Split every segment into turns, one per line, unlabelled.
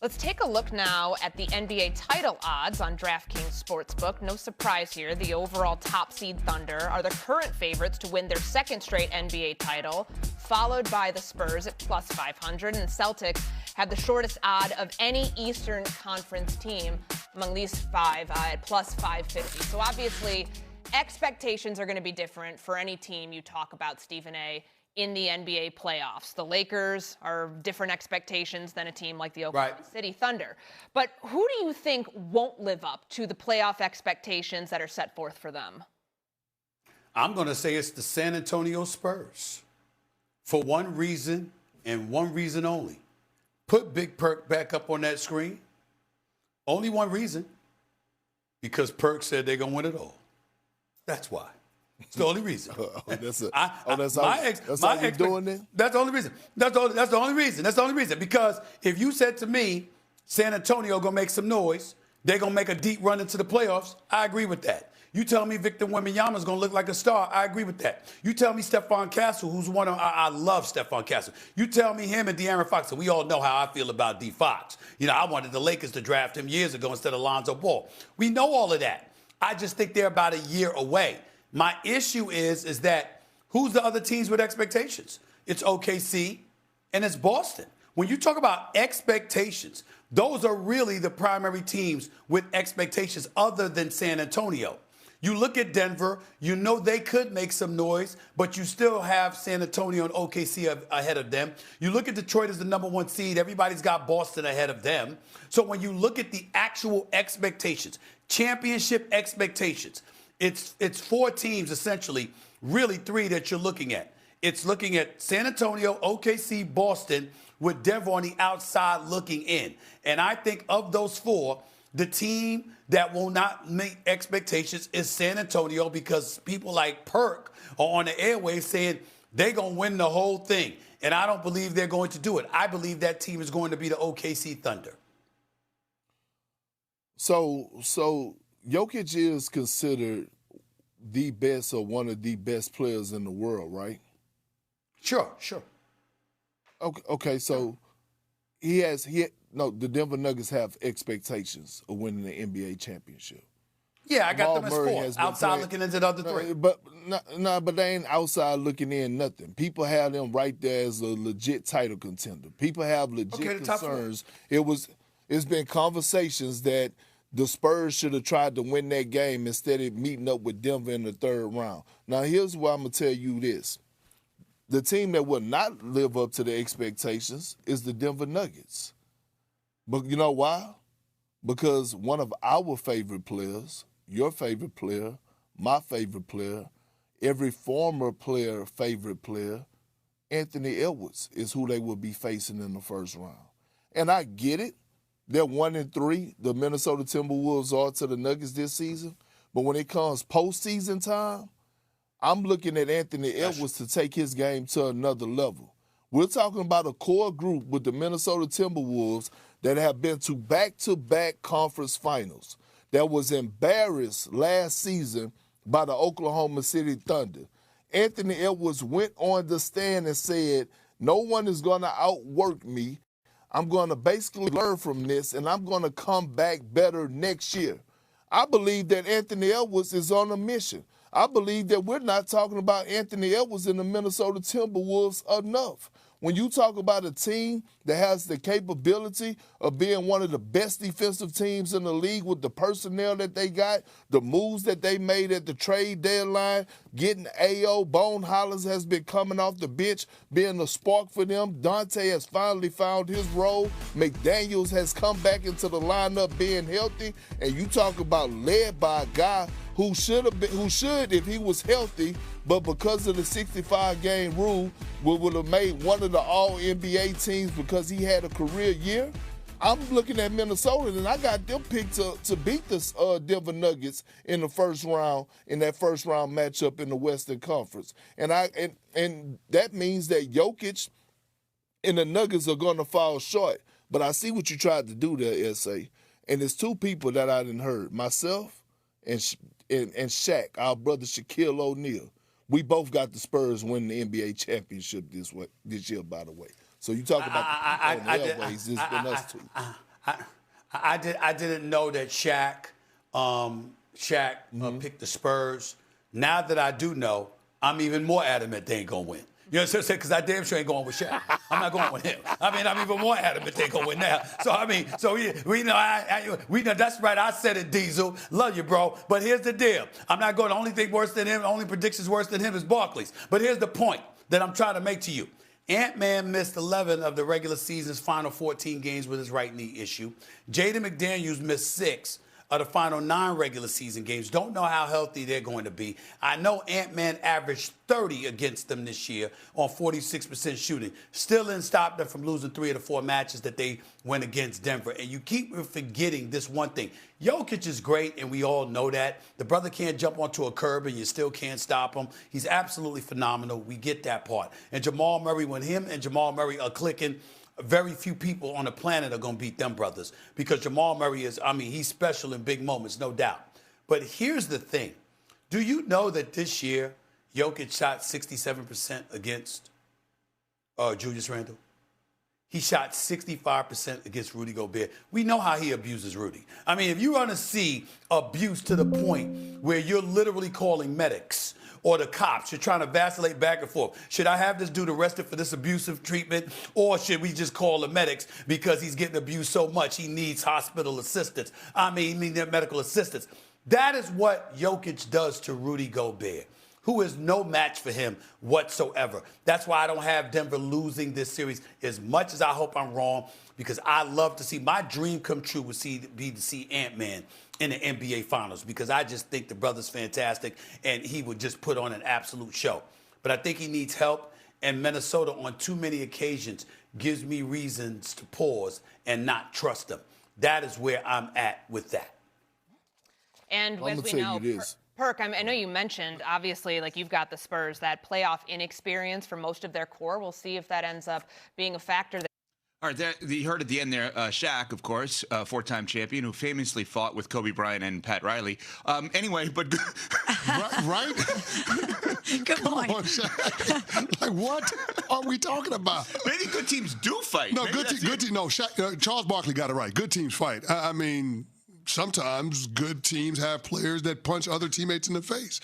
Let's take a look now at the NBA title odds on DraftKings Sportsbook. No surprise here, the overall top seed Thunder are the current favorites to win their second straight NBA title, followed by the Spurs at plus 500, and the Celtics have the shortest odd of any Eastern Conference team among these five at plus 550. So obviously, expectations are going to be different for any team you talk about, Stephen A., in the NBA playoffs. The Lakers are different expectations than a team like the Oklahoma City Thunder. But who do you think won't live up to the playoff expectations that are set forth for them?
I'm going to say it's the San Antonio Spurs. For one reason and one reason only. Put Big Perk back up on that screen. Only one reason. Because Perk said they're going to win it all. That's why. It's the only reason.
That's how you're doing it?
That's the only reason. That's the only reason. That's the only reason. Because if you said to me, San Antonio going to make some noise, they're going to make a deep run into the playoffs, I agree with that. You tell me Victor Wembanyama is going to look like a star, I agree with that. You tell me Stephon Castle, who's one of, I love Stephon Castle. You tell me him and De'Aaron Fox, and we all know how I feel about D. Fox. You know, I wanted the Lakers to draft him years ago instead of Lonzo Ball. We know all of that. I just think they're about a year away. My issue is that who's the other teams with expectations? It's OKC and it's Boston. When you talk about expectations, those are really the primary teams with expectations other than San Antonio. You look at Denver, you know they could make some noise, but you still have San Antonio and OKC ahead of them. You look at Detroit as the number one seed, everybody's got Boston ahead of them. So when you look at the actual expectations, championship expectations, it's four teams, essentially, really three that you're looking at. It's looking at San Antonio, OKC, Boston, with Denver on the outside looking in. And I think of those four, the team that will not meet expectations is San Antonio because people like Perk are on the airwaves saying they're going to win the whole thing. And I don't believe they're going to do it. I believe that team is going to be the OKC Thunder.
So Jokic is considered the best or one of the best players in the world, right?
Sure.
Okay, so the Denver Nuggets have expectations of winning the NBA championship.
Yeah, I got them as four. Outside looking into the other three.
But they ain't outside looking in nothing. People have them right there as a legit title contender. People have legit concerns. It's been conversations that the Spurs should have tried to win that game instead of meeting up with Denver in the third round. Now, here's why I'm going to tell you this. The team that will not live up to the expectations is the Denver Nuggets. But you know why? Because one of our favorite players, your favorite player, my favorite player, every former player, favorite player, Anthony Edwards is who they will be facing in the first round. And I get it. They're 1-3. The Minnesota Timberwolves are to the Nuggets this season. But when it comes postseason time, I'm looking at Anthony Edwards to take his game to another level. We're talking about a core group with the Minnesota Timberwolves that have been to back-to-back conference finals that was embarrassed last season by the Oklahoma City Thunder. Anthony Edwards went on the stand and said, no one is going to outwork me. I'm going to basically learn from this, and I'm going to come back better next year. I believe that Anthony Edwards is on a mission. I believe that we're not talking about Anthony Edwards and the Minnesota Timberwolves enough. When you talk about a team that has the capability of being one of the best defensive teams in the league with the personnel that they got, the moves that they made at the trade deadline, getting A.O., Bone Hollins has been coming off the bench, being a spark for them. Dante has finally found his role. McDaniels has come back into the lineup being healthy. And you talk about led by a guy who should, if he was healthy, but because of the 65-game rule, would have made one of the All-NBA teams because he had a career year. I'm looking at Minnesota, and I got them picked to beat the Denver Nuggets in the first round, in that first-round matchup in the Western Conference. And that means that Jokic and the Nuggets are going to fall short. But I see what you tried to do there, S.A., and there's two people that I didn't heard, myself and Shaq, our brother Shaquille O'Neal. We both got the Spurs winning the NBA championship this year, by the way. So you talk about the airways, it's been us two.
I didn't know that Shaq picked the Spurs. Now that I do know, I'm even more adamant they ain't gonna win. You know what I'm saying? Because I damn sure ain't going with Shaq. I'm not going with him. I mean, I'm even more adamant they gonna win now. So I mean, we know that's right. I said it, Diesel. Love you, bro. But here's the deal. I'm not going. The only thing worse than him, the only predictions worse than him is Barkley's. But here's the point that I'm trying to make to you. Ant-Man missed 11 of the regular season's final 14 games with his right knee issue. Jaden McDaniels missed 6 of the final 9 regular season games. Don't know how healthy they're going to be. I know Ant-Man averaged 30 against them this year on 46% shooting. Still didn't stop them from losing 3 of the 4 matches that they went against Denver. And you keep forgetting this one thing. Jokic is great, and we all know that. The brother can't jump onto a curb, and you still can't stop him. He's absolutely phenomenal. We get that part. And Jamal Murray, when him and Jamal Murray are clicking, very few people on the planet are going to beat them brothers because Jamal Murray is, he's special in big moments, no doubt. But here's the thing. Do you know that this year Jokic shot 67% against Julius Randle? He shot 65% against Rudy Gobert. We know how he abuses Rudy. I mean, if you're going to see abuse to the point where you're literally calling medics or the cops, you're trying to vacillate back and forth. Should I have this dude arrested for this abusive treatment, or should we just call the medics because he's getting abused so much he needs hospital assistance? He needs medical assistance. That is what Jokic does to Rudy Gobert, who is no match for him whatsoever. That's why I don't have Denver losing this series, as much as I hope I'm wrong, because I love to see, my dream come true would be to see Ant-Man in the NBA Finals, because I just think the brother's fantastic and he would just put on an absolute show. But I think he needs help, and Minnesota on too many occasions gives me reasons to pause and not trust them. That is where I'm at with that.
And as we know, Perk, I know you mentioned, obviously, like you've got the Spurs, that playoff inexperience for most of their core. We'll see if that ends up being a factor.
All right, you heard at the end there, Shaq, of course, 4-time champion, who famously fought with Kobe Bryant and Pat Riley. Anyway, but
right?
Good
point. Come on, Shaq. Like, what are we talking about?
Maybe good teams do fight.
No, good team. No, Shaq, Charles Barkley got it right. Good teams fight. Sometimes good teams have players that punch other teammates in the face.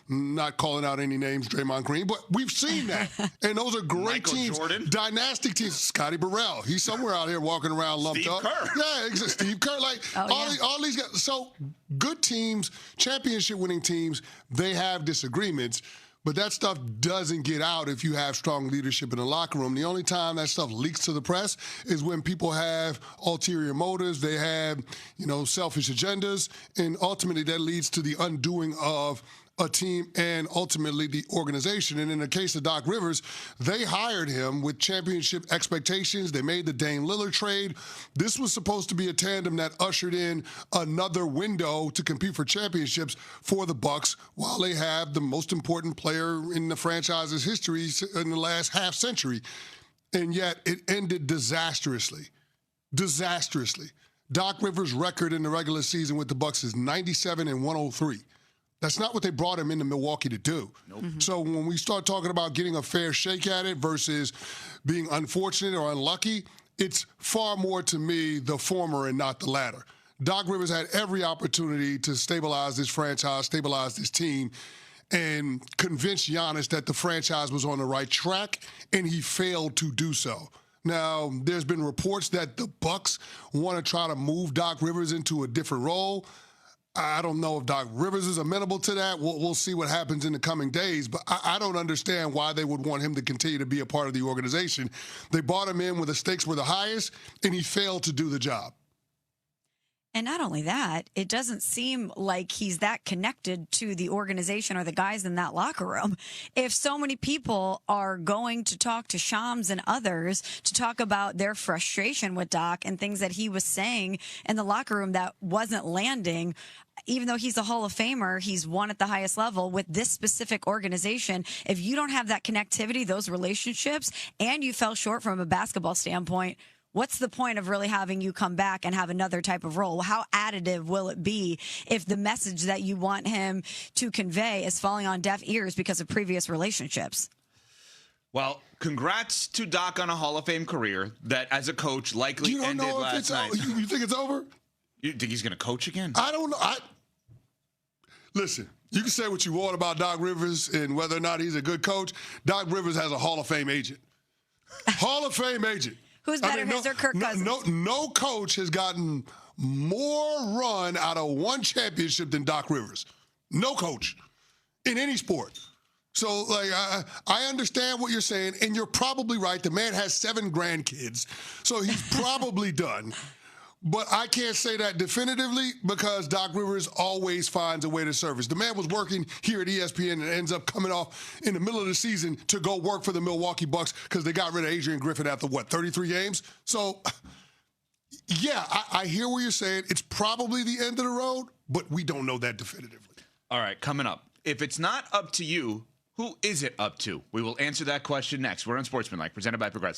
Not calling out any names, Draymond Green, but we've seen that. And those are great teams. Jordan. Dynastic teams. Scotty Burrell. He's somewhere out here walking around lumped
Steve
up.
Kerr.
Yeah, Steve Kerr. Like, all these guys. So good teams, championship winning teams, they have disagreements. But that stuff doesn't get out if you have strong leadership in the locker room. The only time that stuff leaks to the press is when people have ulterior motives, they have, selfish agendas, and ultimately that leads to the undoing of a team and ultimately the organization. And in the case of Doc Rivers, they hired him with championship expectations. They made the Dame Lillard trade. This was supposed to be a tandem that ushered in another window to compete for championships for the Bucks, while they have the most important player in the franchise's history in the last half century. And yet it ended disastrously. Disastrously. Doc Rivers' record in the regular season with the Bucks is 97-103. That's not what they brought him into Milwaukee to do. Nope. Mm-hmm. So when we start talking about getting a fair shake at it versus being unfortunate or unlucky, it's far more, to me, the former and not the latter. Doc Rivers had every opportunity to stabilize this franchise, stabilize this team, and convince Giannis that the franchise was on the right track, and he failed to do so. Now, there's been reports that the Bucks want to try to move Doc Rivers into a different role. I don't know if Doc Rivers is amenable to that. We'll see what happens in the coming days. But I don't understand why they would want him to continue to be a part of the organization. They brought him in when the stakes were the highest, and he failed to do the job.
And not only that, it doesn't seem like he's that connected to the organization or the guys in that locker room. If so many people are going to talk to Shams and others to talk about their frustration with Doc and things that he was saying in the locker room that wasn't landing, even though he's a Hall of Famer, he's won at the highest level with this specific organization. If you don't have that connectivity, those relationships, and you fell short from a basketball standpoint, what's the point of really having you come back and have another type of role? How additive will it be if the message that you want him to convey is falling on deaf ears because of previous relationships?
Well, congrats to Doc on a Hall of Fame career that, as a coach, likely
You don't
ended
know if
last
it's
night.
You think it's over?
You think he's going to coach again?
I don't know. Listen, you can say what you want about Doc Rivers and whether or not he's a good coach. Doc Rivers has a Hall of Fame agent. Hall of Fame agent.
Who's better, his or Kirk Cousins?
No coach has gotten more run out of one championship than Doc Rivers. No coach in any sport. So, like, I understand what you're saying, and you're probably right. The man has 7 grandkids, so he's probably done. But I can't say that definitively because Doc Rivers always finds a way to service. The man was working here at ESPN and ends up coming off in the middle of the season to go work for the Milwaukee Bucks because they got rid of Adrian Griffin after, 33 games? So, yeah, I hear what you're saying. It's probably the end of the road, but we don't know that definitively.
All right, coming up. If it's not up to you, who is it up to? We will answer that question next. We're on Sportsmanlike, presented by Progressive.